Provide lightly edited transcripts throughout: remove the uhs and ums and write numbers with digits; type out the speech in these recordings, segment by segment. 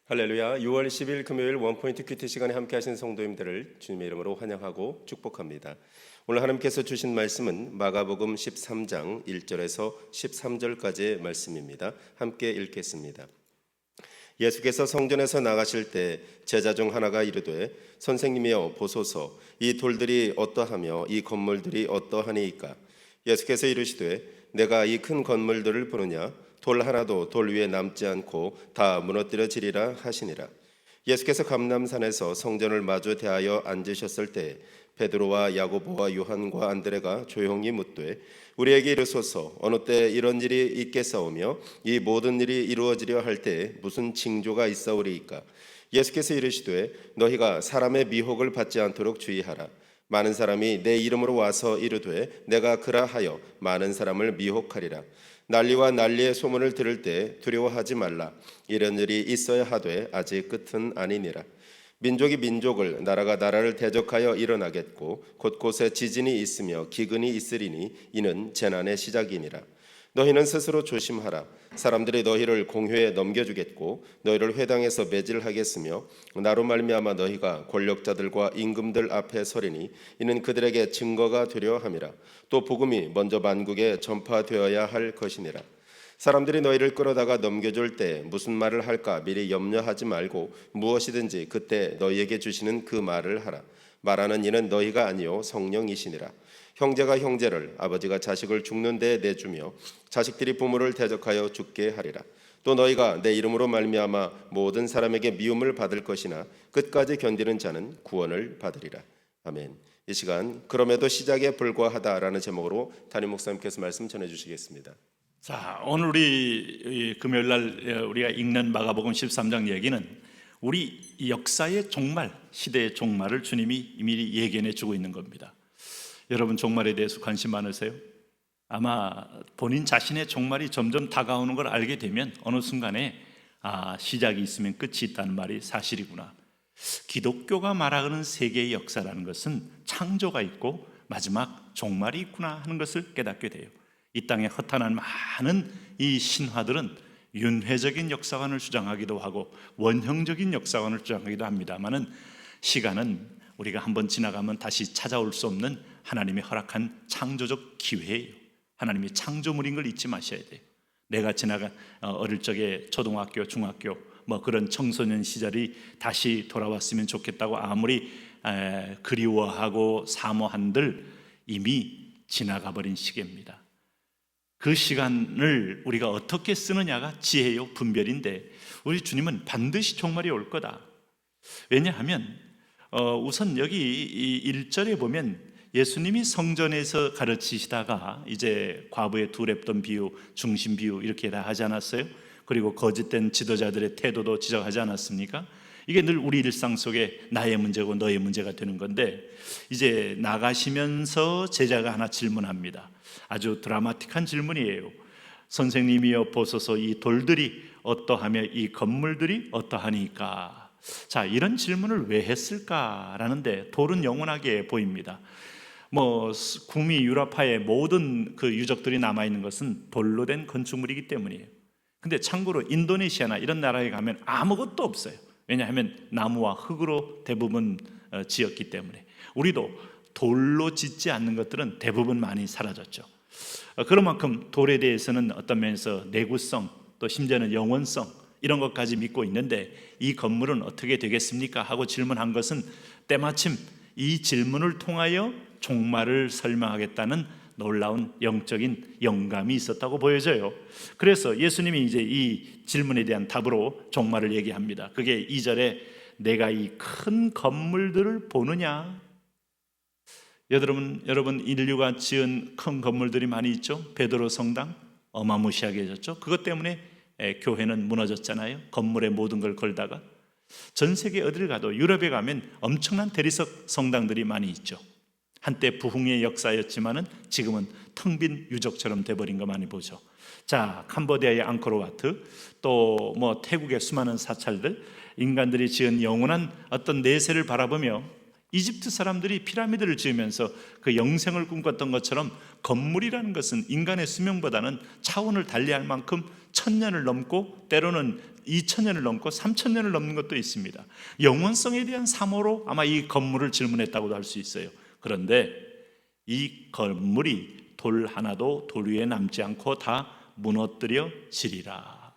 할렐루야. 6월 10일 금요일 원포인트 큐티 시간에 함께 하신 성도님들을 주님의 이름으로 환영하고 축복합니다. 오늘 하나님께서 주신 말씀은 마가복음 13장 1절에서 13절까지의 말씀입니다. 함께 읽겠습니다. 예수께서 성전에서 나가실 때 제자 중 하나가 이르되 선생님이여 보소서, 이 돌들이 어떠하며 이 건물들이 어떠하니이까? 예수께서 이르시되 내가 이 큰 건물들을 보느냐? 돌 하나도 돌 위에 남지 않고 다 무너뜨려지리라 하시니라. 예수께서 감람산에서 성전을 마주 대하여 앉으셨을 때 베드로와 야고보와 요한과 안드레가 조용히 묻되 우리에게 이르소서, 어느 때 이런 일이 있겠사오며 이 모든 일이 이루어지려 할 때 무슨 징조가 있사오리이까? 예수께서 이르시되 너희가 사람의 미혹을 받지 않도록 주의하라. 많은 사람이 내 이름으로 와서 이르되 내가 그라하여 많은 사람을 미혹하리라. 난리와 난리의 소문을 들을 때 두려워하지 말라. 이런 일이 있어야 하되 아직 끝은 아니니라. 민족이 민족을, 나라가 나라를 대적하여 일어나겠고 곳곳에 지진이 있으며 기근이 있으리니 이는 재난의 시작이니라. 너희는 스스로 조심하라. 사람들이 너희를 공회에 넘겨주겠고 너희를 회당에서 매질하겠으며 나로 말미암아 너희가 권력자들과 임금들 앞에 서리니 이는 그들에게 증거가 되려 함이라. 또 복음이 먼저 만국에 전파되어야 할 것이니라. 사람들이 너희를 끌어다가 넘겨줄 때 무슨 말을 할까 미리 염려하지 말고 무엇이든지 그때 너희에게 주시는 그 말을 하라. 말하는 이는 너희가 아니요 성령이시니라. 형제가 형제를, 아버지가 자식을 죽는 데에 내주며 자식들이 부모를 대적하여 죽게 하리라. 또 너희가 내 이름으로 말미암아 모든 사람에게 미움을 받을 것이나 끝까지 견디는 자는 구원을 받으리라. 아멘. 이 시간 그럼에도 시작에 불과하다라는 제목으로 담임 목사님께서 말씀 전해주시겠습니다. 자, 오늘 우리 금요일 날 우리가 읽는 마가복음 13장 얘기는 우리 역사의 종말, 시대의 종말을 주님이 미리 예견해 주고 있는 겁니다. 여러분 종말에 대해서 관심 많으세요? 아마 본인 자신의 종말이 점점 다가오는 걸 알게 되면 어느 순간에 시작이 있으면 끝이 있다는 말이 사실이구나. 기독교가 말하는 세계의 역사라는 것은 창조가 있고 마지막 종말이 있구나 하는 것을 깨닫게 돼요. 이 땅에 허탄한 많은 이 신화들은 윤회적인 역사관을 주장하기도 하고 원형적인 역사관을 주장하기도 합니다만은 시간은 우리가 한번 지나가면 다시 찾아올 수 없는 하나님의 허락한 창조적 기회예요. 하나님이 창조물인 걸 잊지 마셔야 돼요. 내가 지나간 어릴 적에 초등학교, 중학교 그런 청소년 시절이 다시 돌아왔으면 좋겠다고 아무리 그리워하고 사모한들 이미 지나가 버린 시기입니다. 그 시간을 우리가 어떻게 쓰느냐가 지혜요 분별인데 우리 주님은 반드시 종말이 올 거다. 왜냐하면 우선 여기 1절에 보면 예수님이 성전에서 가르치시다가 이제 과부의 두 랩돈 비유, 중심 비유 이렇게 다 하지 않았어요? 그리고 거짓된 지도자들의 태도도 지적하지 않았습니까? 이게 늘 우리 일상 속에 나의 문제고 너의 문제가 되는 건데 이제 나가시면서 제자가 하나 질문합니다. 아주 드라마틱한 질문이에요. 선생님이여 보소서, 이 돌들이 어떠하며 이 건물들이 어떠하니까? 자, 이런 질문을 왜 했을까라는데 돌은 영원하게 보입니다. 구미 유라파의 모든 그 유적들이 남아있는 것은 돌로 된 건축물이기 때문이에요. 근데 참고로 인도네시아나 이런 나라에 가면 아무것도 없어요. 왜냐하면 나무와 흙으로 대부분 지었기 때문에. 우리도 돌로 짓지 않는 것들은 대부분 많이 사라졌죠. 그런 만큼 돌에 대해서는 어떤 면에서 내구성, 또 심지어는 영원성 이런 것까지 믿고 있는데 이 건물은 어떻게 되겠습니까? 하고 질문한 것은 때마침 이 질문을 통하여 종말을 설명하겠다는 놀라운 영적인 영감이 있었다고 보여져요. 그래서 예수님이 이제 이 질문에 대한 답으로 종말을 얘기합니다. 그게 2절에 내가 이 큰 건물들을 보느냐? 여러분 인류가 지은 큰 건물들이 많이 있죠. 베드로 성당 어마무시하게 졌죠. 그것 때문에 교회는 무너졌잖아요. 건물에 모든 걸 걸다가. 전 세계 어디를 가도 유럽에 가면 엄청난 대리석 성당들이 많이 있죠. 한때 부흥의 역사였지만은 지금은 텅 빈 유적처럼 돼버린 거 많이 보죠. 자, 캄보디아의 앙코르와트, 또 태국의 수많은 사찰들, 인간들이 지은 영원한 어떤 내세를 바라보며 이집트 사람들이 피라미드를 지으면서 그 영생을 꿈꿨던 것처럼 건물이라는 것은 인간의 수명보다는 차원을 달리할 만큼 1000년을 넘고 때로는 2000년을 넘고 3000년을 넘는 것도 있습니다. 영원성에 대한 사모로 아마 이 건물을 질문했다고도 할 수 있어요. 그런데 이 건물이 돌 하나도 돌 위에 남지 않고 다 무너뜨려지리라.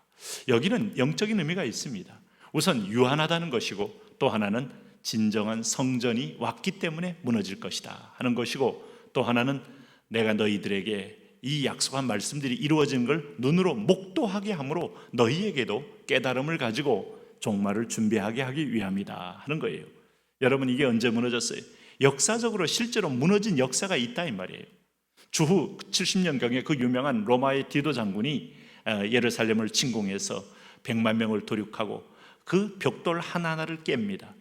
여기는 영적인 의미가 있습니다. 우선 유한하다는 것이고, 또 하나는 진정한 성전이 왔기 때문에 무너질 것이다 하는 것이고, 또 하나는 내가 너희들에게 이 약속한 말씀들이 이루어지는 걸 눈으로 목도하게 함으로 너희에게도 깨달음을 가지고 종말을 준비하게 하기 위함이다 하는 거예요. 여러분, 이게 언제 무너졌어요? 역사적으로 실제로 무너진 역사가 있다 이 말이에요. 주후 70년경에 그 유명한 로마의 디도 장군이 예루살렘을 침공해서 100만 명을 도륙하고 그 벽돌 하나하나를 깹니다.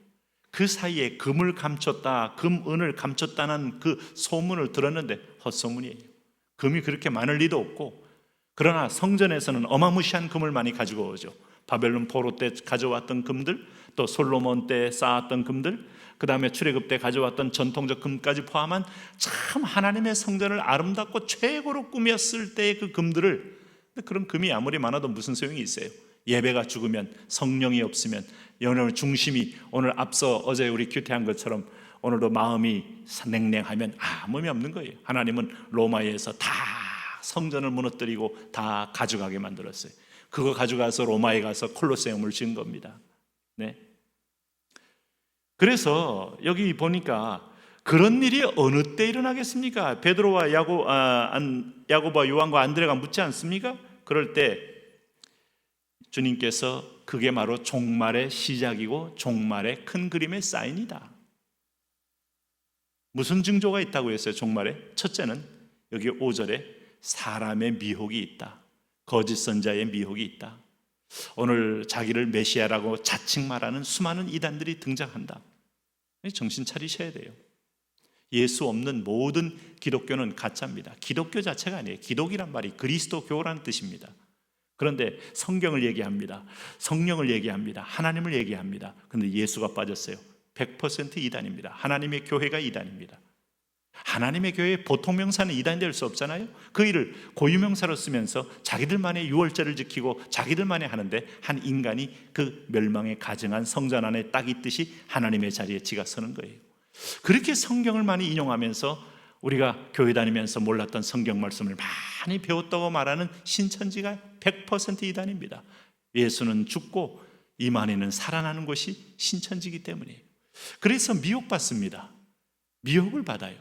그 사이에 금을 감췄다, 금은을 감췄다는 그 소문을 들었는데 헛소문이에요. 금이 그렇게 많을 리도 없고, 그러나 성전에서는 어마무시한 금을 많이 가지고 오죠. 바벨론 포로 때 가져왔던 금들, 또 솔로몬 때 쌓았던 금들, 그 다음에 출애굽 때 가져왔던 전통적 금까지 포함한 참 하나님의 성전을 아름답고 최고로 꾸몄을 때의 그 금들을, 그런 금이 아무리 많아도 무슨 소용이 있어요? 예배가 죽으면, 성령이 없으면, 영혼의 중심이 오늘 앞서 어제 우리 큐티한 것처럼 오늘도 마음이 냉랭하면 아무 의미 없는 거예요. 하나님은 로마에서 다 성전을 무너뜨리고 다 가져가게 만들었어요. 그거 가져가서 로마에 가서 콜로세움을 지은 겁니다. 네. 그래서 여기 보니까 그런 일이 어느 때 일어나겠습니까? 베드로와 야고보와 요한과 안드레가 묻지 않습니까? 그럴 때 주님께서 그게 바로 종말의 시작이고 종말의 큰 그림의 사인이다. 무슨 징조가 있다고 했어요? 종말에 첫째는 여기 5절에 사람의 미혹이 있다. 거짓 선자의 미혹이 있다. 오늘 자기를 메시아라고 자칭 말하는 수많은 이단들이 등장한다. 정신 차리셔야 돼요. 예수 없는 모든 기독교는 가짜입니다. 기독교 자체가 아니에요. 기독이란 말이 그리스도교라는 뜻입니다. 그런데 성경을 얘기합니다. 성령을 얘기합니다. 하나님을 얘기합니다. 그런데 예수가 빠졌어요. 100% 이단입니다. 하나님의 교회가 이단입니다. 하나님의 교회의 보통명사는 이단이 될 수 없잖아요. 그 일을 고유명사로 쓰면서 자기들만의 유월절을 지키고 자기들만의 하는데, 한 인간이 그 멸망에 가증한 성전 안에 딱 있듯이 하나님의 자리에 지가 서는 거예요. 그렇게 성경을 많이 인용하면서 우리가 교회 다니면서 몰랐던 성경 말씀을 많이 배웠다고 말하는 신천지가 100% 이단입니다. 예수는 죽고 이만희는 살아나는 것이 신천지이기 때문이에요. 그래서 미혹받습니다. 미혹을 받아요.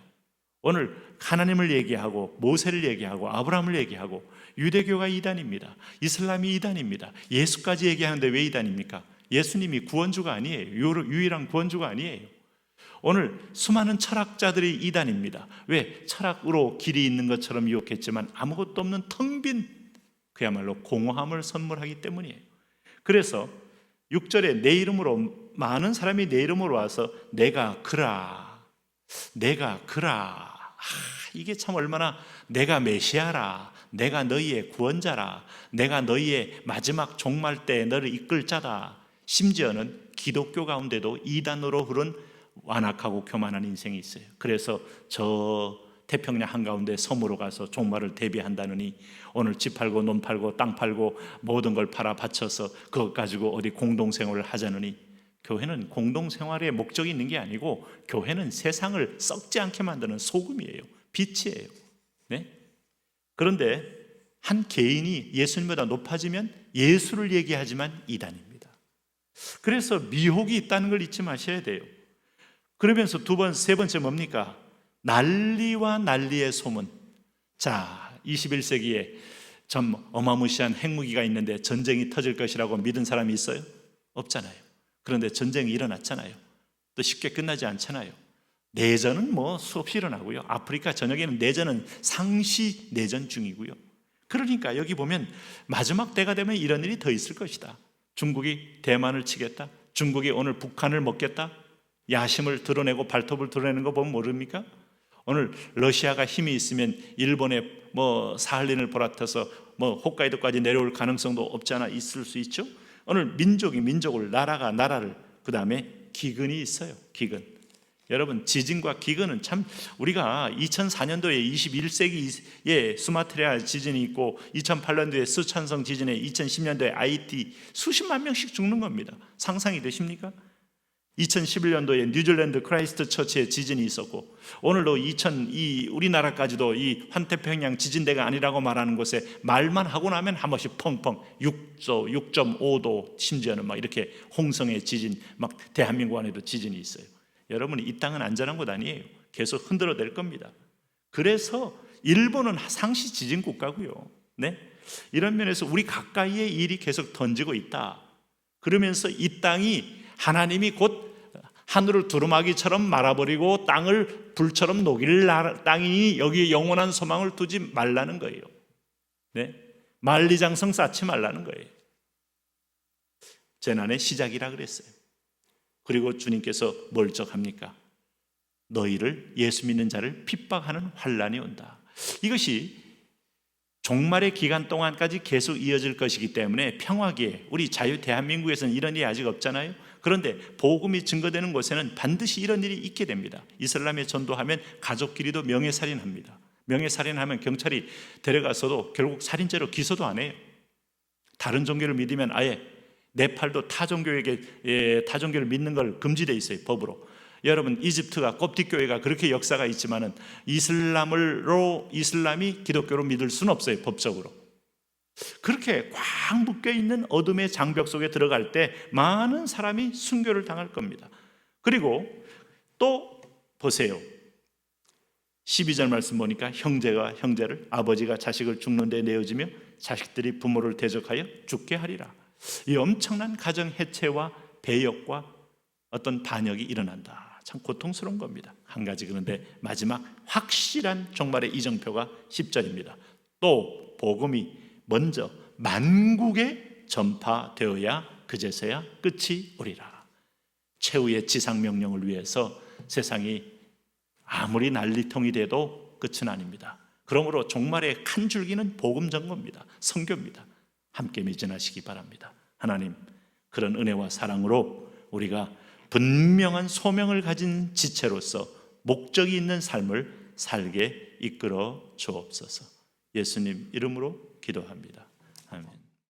오늘 하나님을 얘기하고 모세를 얘기하고 아브라함을 얘기하고 유대교가 이단입니다. 이슬람이 이단입니다. 예수까지 얘기하는데 왜 이단입니까? 예수님이 구원주가 아니에요. 유일한 구원주가 아니에요. 오늘 수많은 철학자들이 이단입니다. 왜? 철학으로 길이 있는 것처럼 유혹했지만 아무것도 없는 텅 빈 그야말로 공허함을 선물하기 때문이에요. 그래서 6절에 내 이름으로, 많은 사람이 내 이름으로 와서 내가 그라, 내가 그라, 이게 참 얼마나, 내가 메시아라, 내가 너희의 구원자라, 내가 너희의 마지막 종말 때 너를 이끌 자다. 심지어는 기독교 가운데도 이단으로 흐른 완악하고 교만한 인생이 있어요. 그래서 저 태평양 한가운데 섬으로 가서 종말을 대비한다느니 오늘 집 팔고 논 팔고 땅 팔고 모든 걸 팔아 바쳐서 그것 가지고 어디 공동생활을 하자느니, 교회는 공동생활의 목적이 있는 게 아니고 교회는 세상을 썩지 않게 만드는 소금이에요. 빛이에요. 네? 그런데 한 개인이 예수님보다 높아지면 예수를 얘기하지만 이단입니다. 그래서 미혹이 있다는 걸 잊지 마셔야 돼요. 그러면서 세 번째 뭡니까? 난리와 난리의 소문. 자, 21세기에 좀 어마무시한 핵무기가 있는데 전쟁이 터질 것이라고 믿은 사람이 있어요? 없잖아요. 그런데 전쟁이 일어났잖아요. 또 쉽게 끝나지 않잖아요. 내전은 뭐 수없이 일어나고요. 아프리카 전역에는 내전은 상시 내전 중이고요. 그러니까 여기 보면 마지막 때가 되면 이런 일이 더 있을 것이다. 중국이 대만을 치겠다. 중국이 오늘 북한을 먹겠다. 야심을 드러내고 발톱을 드러내는 거 보면 모릅니까? 오늘 러시아가 힘이 있으면 일본에 사할린을 보라터서 홋카이도까지 내려올 가능성도 없지 않아 있을 수 있죠. 오늘 민족이 민족을, 나라가 나라를, 그 다음에 기근이 있어요. 기근. 여러분, 지진과 기근은 참 우리가 2004년도에 21세기에 수마트라 지진이 있고 2008년도에 스촨성 지진에 2010년도에 아이티 수십만 명씩 죽는 겁니다. 상상이 되십니까? 2011년도에 뉴질랜드 크라이스트 처치에 지진이 있었고 오늘도 우리나라까지도 이 환태평양 지진대가 아니라고 말하는 곳에 말만 하고 나면 한 번씩 펑펑 6조, 6.5도 심지어는 막 이렇게 홍성의 지진 막 대한민국 안에도 지진이 있어요. 여러분, 이 땅은 안전한 곳 아니에요. 계속 흔들어댈 겁니다. 그래서 일본은 상시 지진 국가고요. 네? 이런 면에서 우리 가까이에 일이 계속 던지고 있다. 그러면서 이 땅이 하나님이 곧 하늘을 두루마기처럼 말아버리고 땅을 불처럼 녹일 땅이니 여기에 영원한 소망을 두지 말라는 거예요. 네? 만리장성 쌓지 말라는 거예요. 재난의 시작이라 그랬어요. 그리고 주님께서 뭘 적합니까? 너희를 예수 믿는 자를 핍박하는 환난이 온다. 이것이 종말의 기간 동안까지 계속 이어질 것이기 때문에 평화기에 우리 자유 대한민국에서는 이런 일이 아직 없잖아요. 그런데 복음이 증거되는 곳에는 반드시 이런 일이 있게 됩니다. 이슬람에 전도하면 가족끼리도 명예살인합니다. 명예살인하면 경찰이 데려가서도 결국 살인죄로 기소도 안 해요. 다른 종교를 믿으면 아예 네팔도 타 종교를 믿는 걸 금지되어 있어요, 법으로. 여러분, 이집트가 koptik교회가 그렇게 역사가 있지만은 이슬람이 기독교로 믿을 수는 없어요, 법적으로. 그렇게 꽉 묶여 있는 어둠의 장벽 속에 들어갈 때 많은 사람이 순교를 당할 겁니다. 그리고 또 보세요. 12절 말씀 보니까 형제가 형제를, 아버지가 자식을 죽는 데 내어주며 자식들이 부모를 대적하여 죽게 하리라. 이 엄청난 가정 해체와 배역과 어떤 반역이 일어난다. 참 고통스러운 겁니다. 한 가지, 그런데 마지막 확실한 종말의 이정표가 10절입니다. 또 복음이 먼저 만국에 전파되어야 그제서야 끝이 오리라. 최후의 지상명령을 위해서 세상이 아무리 난리통이 돼도 끝은 아닙니다. 그러므로 종말의 한 줄기는 복음 전거입니다. 선교입니다. 함께 미전하시기 바랍니다. 하나님, 그런 은혜와 사랑으로 우리가 분명한 소명을 가진 지체로서 목적이 있는 삶을 살게 이끌어 주옵소서. 예수님 이름으로 기도합니다.